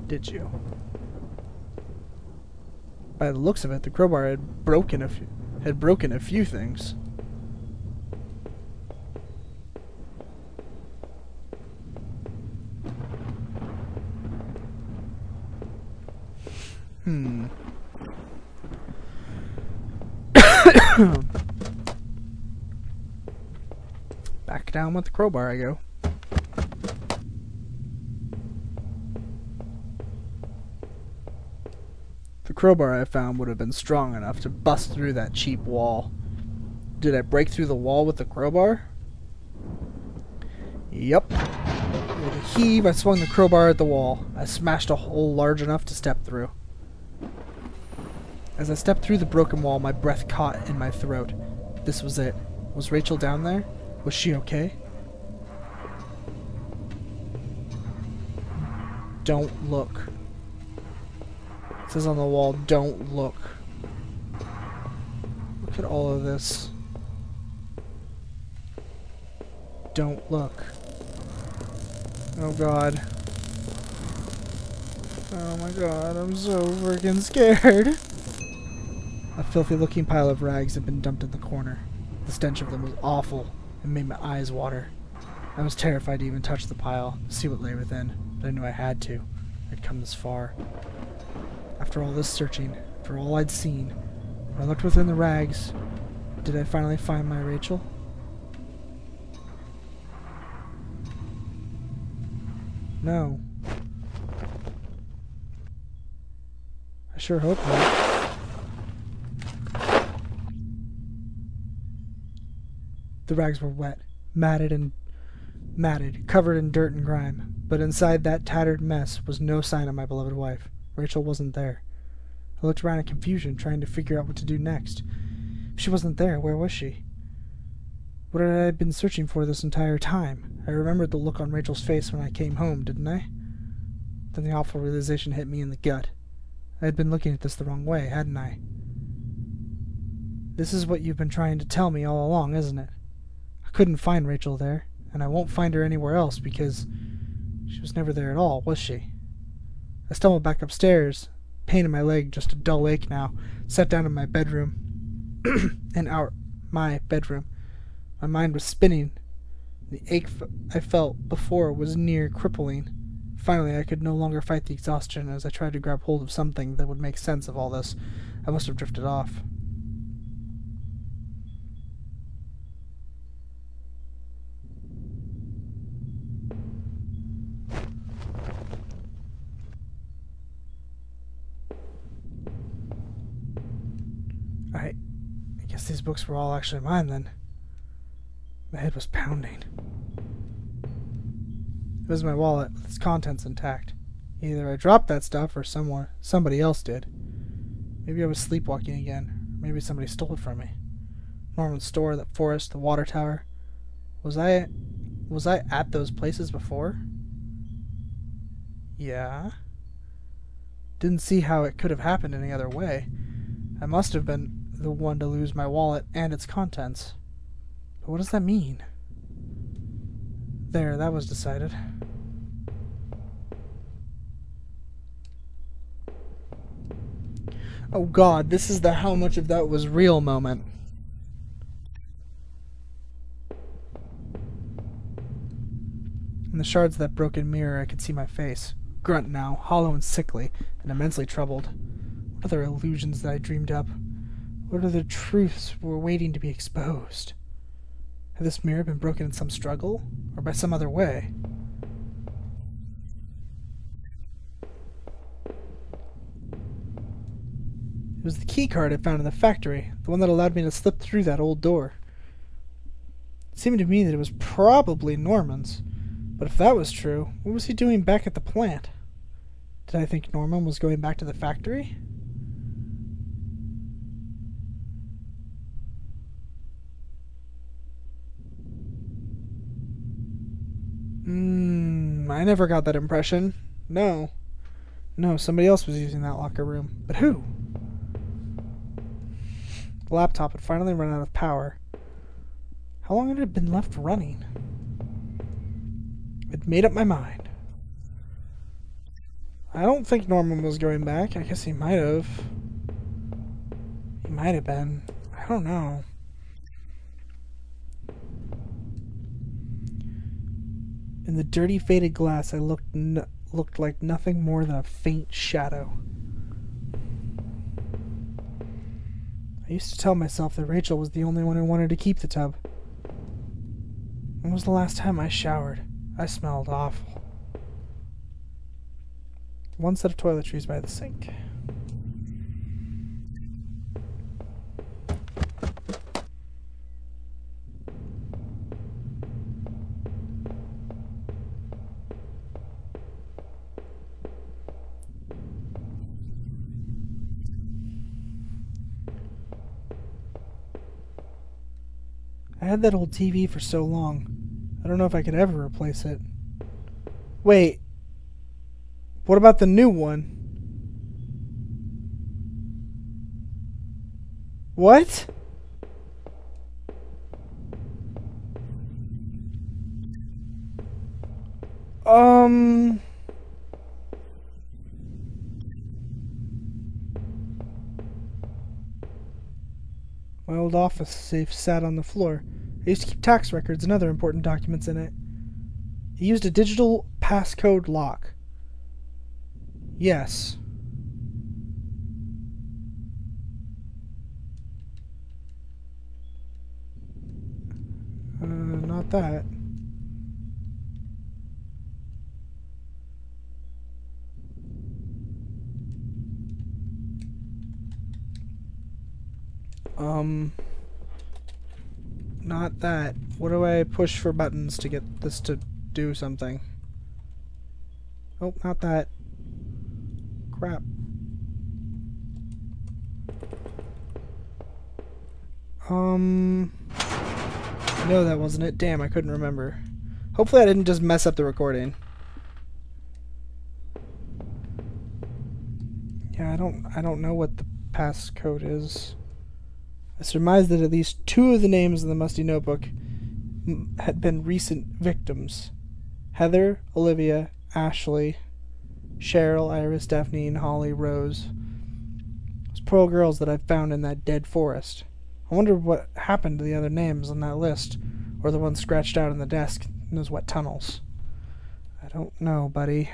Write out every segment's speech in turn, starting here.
did you? By the looks of it, the crowbar had broken a few things. Back down with the crowbar I go. The crowbar I found would have been strong enough to bust through that cheap wall. Did I break through the wall with the crowbar? Yup. With a heave, I swung the crowbar at the wall. I smashed a hole large enough to step through. As I stepped through the broken wall, my breath caught in my throat. This was it. Was Rachel down there? Was she okay? Don't look. It says on the wall, don't look. Look at all of this. Don't look. Oh god. Oh my god, I'm so freaking scared. A filthy looking pile of rags had been dumped in the corner. The stench of them was awful and made my eyes water. I was terrified to even touch the pile, to see what lay within, but I knew I had to. I'd come this far. After all this searching, for all I'd seen, when I looked within the rags, did I finally find my Rachel? No. I sure hope not. The rags were wet, matted, covered in dirt and grime, but inside that tattered mess was no sign of my beloved wife. Rachel wasn't there. I looked around in confusion, trying to figure out what to do next. If she wasn't there, where was she? What had I been searching for this entire time? I remembered the look on Rachel's face when I came home, didn't I? Then the awful realization hit me in the gut. I had been looking at this the wrong way, hadn't I? This is what you've been trying to tell me all along, isn't it? I couldn't find Rachel there, and I won't find her anywhere else because she was never there at all, was she? I stumbled back upstairs, pain in my leg, just a dull ache now, sat down in my bedroom, my bedroom. My mind was spinning. The ache I felt before was near crippling. Finally, I could no longer fight the exhaustion as I tried to grab hold of something that would make sense of all this. I must have drifted off. I guess these books were all actually mine then. My head was pounding. It was my wallet with its contents intact. Either I dropped that stuff or somebody else did. Maybe I was sleepwalking again. Or maybe somebody stole it from me. Norman's store, that forest, the water tower. Was I at those places before? Yeah. Didn't see how it could have happened any other way. I must have been the one to lose my wallet and its contents. But what does that mean? There, that was decided. Oh god, this is the how much of that was real moment. In the shards of that broken mirror I could see my face. Grunt now, hollow and sickly, and immensely troubled. What other illusions that I dreamed up? What other truths were waiting to be exposed? Had this mirror been broken in some struggle, or by some other way? It was the key card I found in the factory, the one that allowed me to slip through that old door. It seemed to me that it was probably Norman's, but if that was true, what was he doing back at the plant? Did I think Norman was going back to the factory? I never got that impression. No, somebody else was using that locker room. But who? The laptop had finally run out of power. How long had it been left running? I'd made up my mind. I don't think Norman was going back. I guess he might have. He might have been. I don't know. In the dirty, faded glass, I looked like nothing more than a faint shadow. I used to tell myself that Rachel was the only one who wanted to keep the tub. When was the last time I showered? I smelled awful. One set of toiletries by the sink. I had that old TV for so long. I don't know if I could ever replace it. Wait. What about the new one? What? My old office safe sat on the floor. I used to keep tax records and other important documents in it. It used a digital passcode lock. Yes. Not that. Not that. What do I push for buttons to get this to do something? Oh, not that. Crap. No, that wasn't it. Damn, I couldn't remember. Hopefully I didn't just mess up the recording. Yeah, I don't know what the passcode is. I surmised that at least 2 of the names in the musty notebook had been recent victims. Heather, Olivia, Ashley, Cheryl, Iris, Daphne, and Holly, Rose. Those poor girls that I found in that dead forest. I wonder what happened to the other names on that list, or the ones scratched out in the desk in those wet tunnels. I don't know, buddy.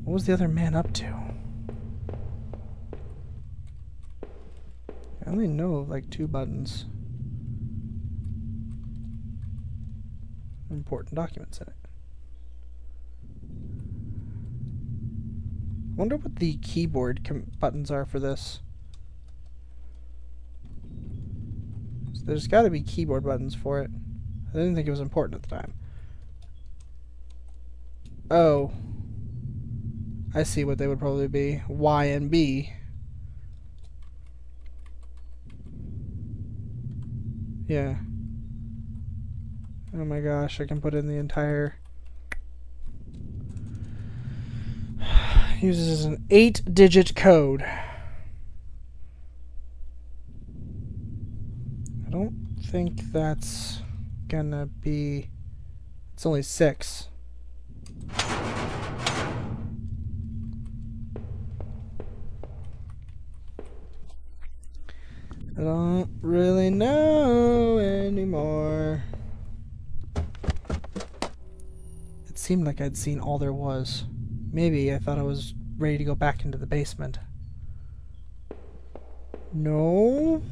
What was the other man up to? I only know like 2 buttons. Important documents in it. I wonder what the keyboard buttons are for this. So there's got to be keyboard buttons for it. I didn't think it was important at the time. Oh. I see what they would probably be. Y and B. Yeah. Oh my gosh, I can put in the entire... Uses an 8-digit code. I don't think that's gonna be... It's only 6. I don't really know anymore. It seemed like I'd seen all there was. Maybe I thought I was ready to go back into the basement. No.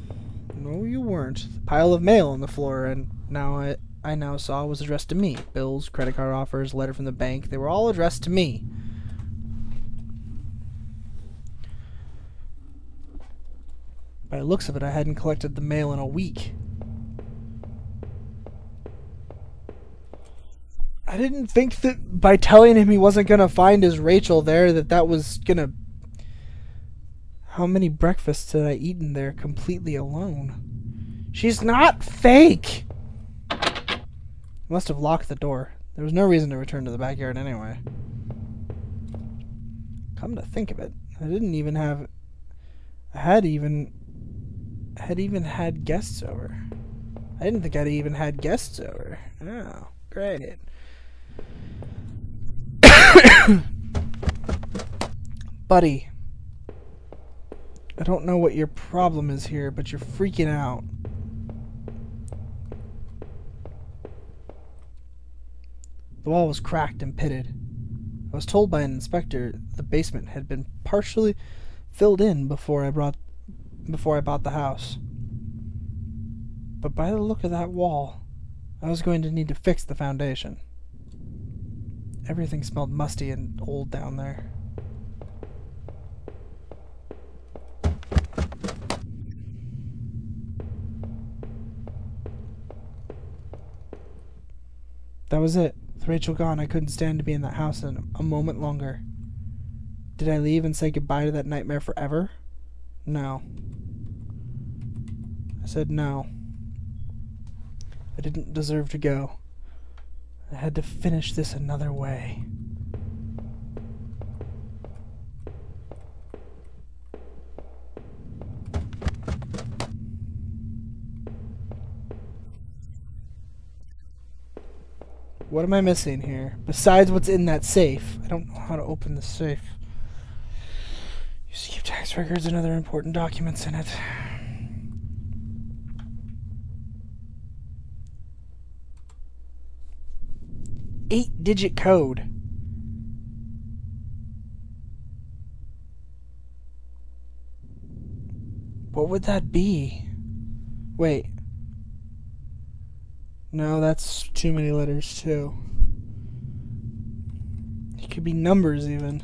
No, you weren't. The pile of mail on the floor, and now I now saw was addressed to me. Bills, credit card offers, letter from the bank, they were all addressed to me. By the looks of it, I hadn't collected the mail in a week. I didn't think that by telling him he wasn't gonna find his Rachel there, that was gonna... How many breakfasts had I eaten there completely alone? She's not fake! I must have locked the door. There was no reason to return to the backyard anyway. Come to think of it, I didn't even have... I had even had guests over. I didn't think I'd even had guests over. Oh, great. Buddy, I don't know what your problem is here, but you're freaking out. The wall was cracked and pitted. I was told by an inspector the basement had been partially filled in before I bought the house. But by the look of that wall, I was going to need to fix the foundation. Everything smelled musty and old down there. That was it. With Rachel gone, I couldn't stand to be in that house a moment longer. Did I leave and say goodbye to that nightmare forever? No. I said no. I didn't deserve to go. I had to finish this another way. What am I missing here? Besides what's in that safe. I don't know how to open the safe. Used to keep tax records and other important documents in it. 8-digit code. What would that be? Wait. No, that's too many letters, too. It could be numbers, even.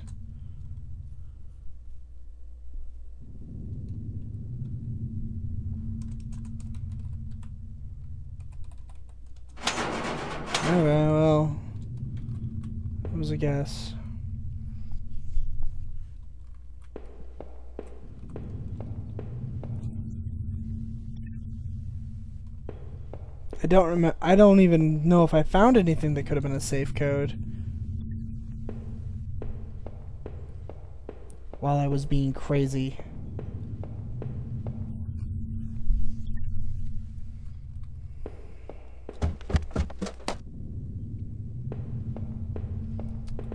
Okay, well, it was a guess. I don't even know if I found anything that could have been a safe code while I was being crazy.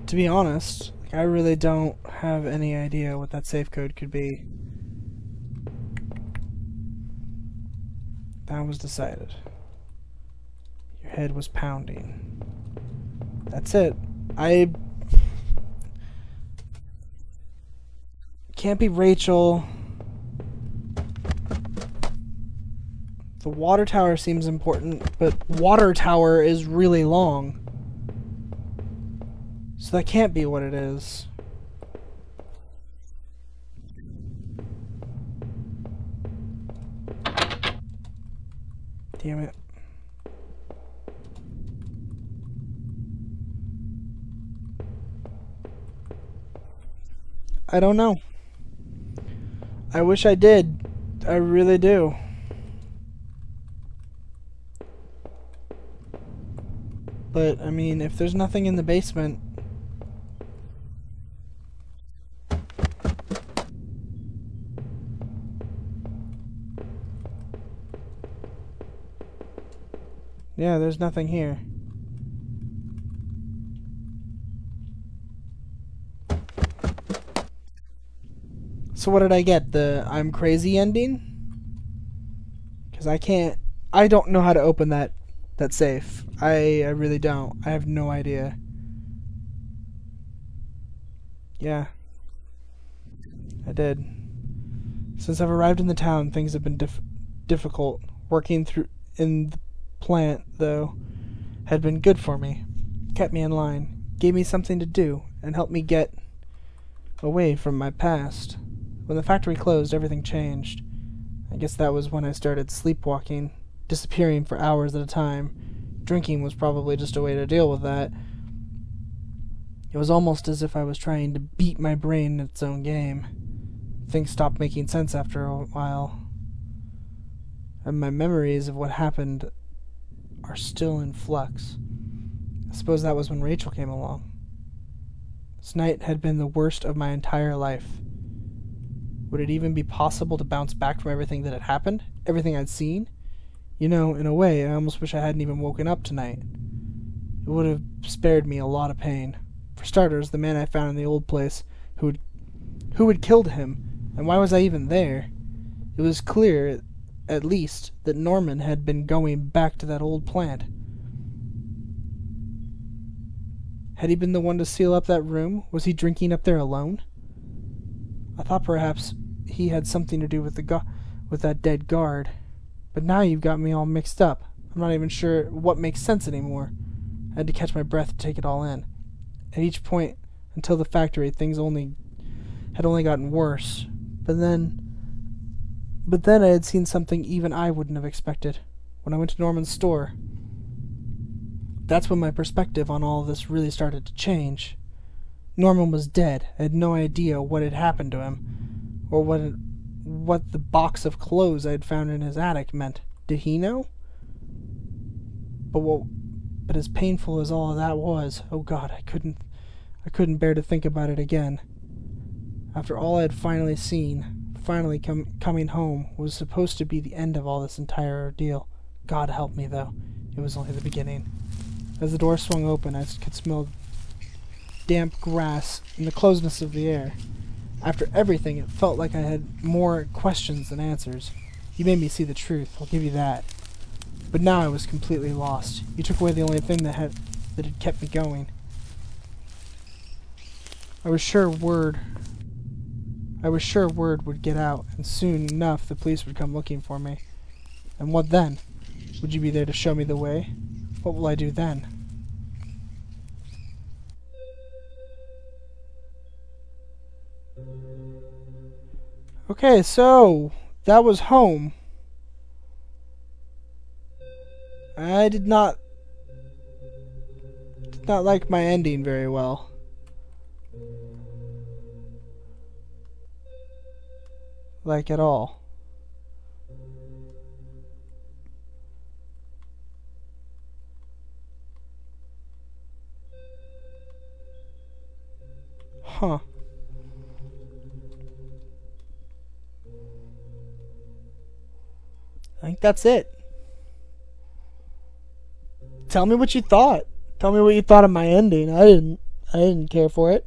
To be honest, I really don't have any idea what that safe code could be. That was decided. Your head was pounding. That's it. I can't be Rachel. The water tower seems important, but water tower is really long. So that can't be what it is. Damn it. I don't know. I wish I did. I really do. But, I mean, if there's nothing in the basement... Yeah, there's nothing here. So what did I get? The I'm crazy ending? Because I don't know how to open that safe. I really don't. I have no idea. Yeah. I did. Since I've arrived in the town, things have been difficult. Working in the plant, though, had been good for me. Kept me in line. Gave me something to do, and helped me get away from my past. When the factory closed, everything changed. I guess that was when I started sleepwalking, disappearing for hours at a time. Drinking was probably just a way to deal with that. It was almost as if I was trying to beat my brain in its own game. Things stopped making sense after a while. And my memories of what happened are still in flux. I suppose that was when Rachel came along. This night had been the worst of my entire life. Would it even be possible to bounce back from everything that had happened? Everything I'd seen? You know, in a way, I almost wish I hadn't even woken up tonight. It would have spared me a lot of pain. For starters, the man I found in the old place, who Who had killed him, and why was I even there? It was clear, at least, that Norman had been going back to that old plant. Had he been the one to seal up that room? Was he drinking up there alone? I thought perhaps he had something to do with with that dead guard. But now you've got me all mixed up. I'm not even sure what makes sense anymore. I had to catch my breath to take it all in. At each point, until the factory, things had only gotten worse. But then I had seen something even I wouldn't have expected. When I went to Norman's store, that's when my perspective on all of this really started to change. Norman was dead. I had no idea what had happened to him, or what the box of clothes I had found in his attic meant. Did he know? But as painful as all of that was, oh God, I couldn't bear to think about it again. After all I had finally seen, coming home was supposed to be the end of all this entire ordeal. God help me, though. It was only the beginning. As the door swung open, I could smell damp grass and the closeness of the air. After everything, it felt like I had more questions than answers. You made me see the truth, I'll give you that. But now I was completely lost. You took away the only thing that had kept me going. I was sure word would get out, and soon enough the police would come looking for me. And what then? Would you be there to show me the way? What will I do then? Okay, so that was home. I did not like my ending very well. Like at all. Huh. I think that's it. Tell me what you thought. Tell me what you thought of my ending. I didn't care for it.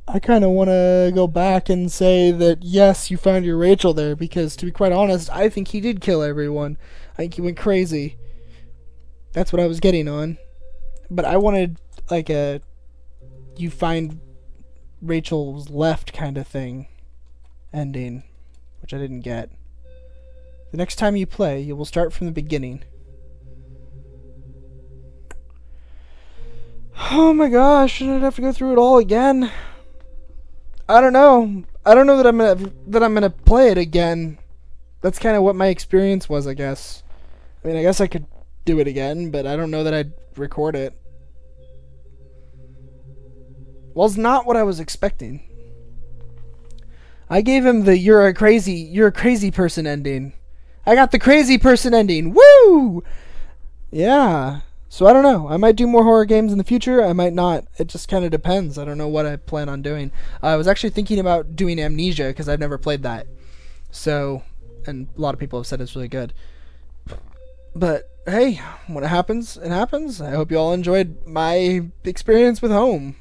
I kind of want to go back and say that yes, you found your Rachel there, because to be quite honest, I think he did kill everyone. I think he went crazy. That's what I was getting on. But I wanted like a you find Rachel's left kind of thing ending, which I didn't get. The next time you play, you will start from the beginning. Oh my gosh, should I have to go through it all again? I don't know. I don't know that I'm gonna play it again. That's kind of what my experience was, I guess. I mean, I guess I could do it again, but I don't know that I'd record it. Well, it's not what I was expecting. I gave him the you're a crazy person ending. I got the crazy person ending. Woo! Yeah. So I don't know. I might do more horror games in the future. I might not. It just kind of depends. I don't know what I plan on doing. I was actually thinking about doing Amnesia because I've never played that. So, and a lot of people have said it's really good. But hey, when it happens, it happens. I hope you all enjoyed my experience with Home.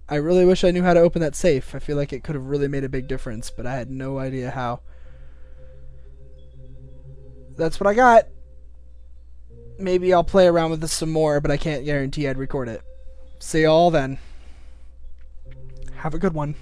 I really wish I knew how to open that safe. I feel like it could have really made a big difference, but I had no idea how. That's what I got. Maybe I'll play around with this some more, but I can't guarantee I'd record it. See y'all then. Have a good one.